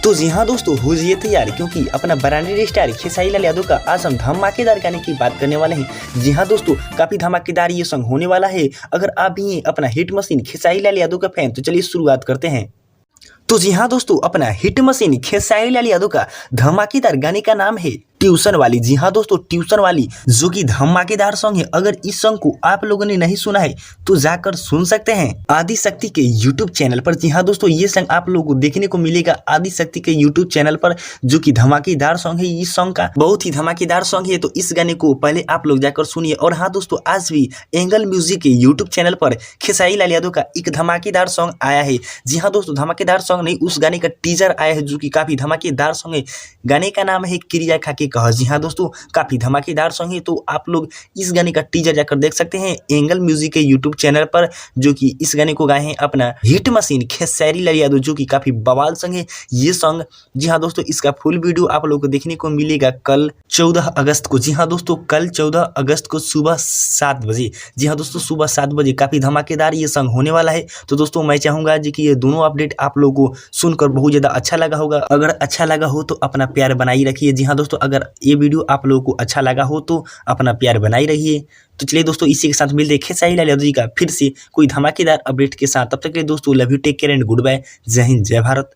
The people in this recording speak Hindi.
तो जी हाँ दोस्तों, हो जाइए तैयार क्योंकि अपना ब्रांडेड स्टार खेसारी लाल यादव का आज हम धमाकेदार गाने की बात करने वाले हैं। जी हाँ दोस्तों, काफी धमाकेदार ये सॉन्ग होने वाला है। अगर आप भी हैं अपना हिट मशीन खेसारी लाल यादव का फैन तो चलिए शुरुआत करते हैं। तो जी हाँ दोस्तों, अपना हिट मशीन खेसारी लाल यादव का धमाकेदार गाने का नाम है ट्यूशन वाली। जी हाँ दोस्तों, ट्यूशन वाली जो कि धमाकेदार सॉन्ग है। अगर इस सॉन्ग को आप लोगों ने नहीं सुना है तो जाकर सुन सकते हैं आदि शक्ति के यूट्यूब चैनल पर। जी हाँ दोस्तों, ये सॉन्ग आप लोगों को देखने को मिलेगा आदि शक्ति के यूट्यूब चैनल पर, जो कि धमाकेदार सॉन्ग है। इस सॉन्ग का बहुत ही धमाकेदार सॉन्ग है, तो इस गाने को पहले आप लोग जाकर सुनिए। और हाँ दोस्तों, आज भी एंगल म्यूजिक के यूट्यूब चैनल पर खेसारी लाल यादव का एक धमाकेदार सॉन्ग आया है। जी हाँ दोस्तों, धमाकेदार सॉन्ग नहीं, उस गाने का टीजर आया है जो कि काफी धमाकेदार सॉन्ग है। गाने का नाम है क्रिया खा के कह। जी हाँ दोस्तों, काफी धमाकेदार सॉन्ग है, तो आप लोग इस गाने का टीजर जाकर देख सकते हैं एंगल म्यूजिक के यूट्यूब चैनल पर, जो कि इस गाने को गाए हैं अपना हिट मशीन खेसारी लाल यादव, जो कि काफी बवाल सॉन्ग है ये सॉन्ग। जी हाँ दोस्तों, इसका फुल वीडियो आप लोगों को देखने को मिलेगा कल 14 अगस्त को। जी हाँ दोस्तों, कल 14 अगस्त को सुबह 7 बजे। जी हाँ दोस्तों, सुबह 7 बजे काफी धमाकेदार ये सॉन्ग होने वाला है। तो दोस्तों, मैं चाहूंगा जी कि ये दोनों अपडेट आप लोगों को सुनकर बहुत ज्यादा अच्छा लगा होगा। अगर अच्छा लगा हो तो अपना प्यार बनाई रखिए। जी हाँ दोस्तों, अगर ये वीडियो आप लोगों को अच्छा लगा हो तो अपना प्यार बनाई रखिए। तो चलिए दोस्तों, इसी के साथ मिलते हैं खेसारी लाल यादव जी का फिर से कोई धमाकेदार अपडेट के साथ। तब तक के लिए दोस्तों, love you, take care and goodbye. जय हिंद, जय भारत।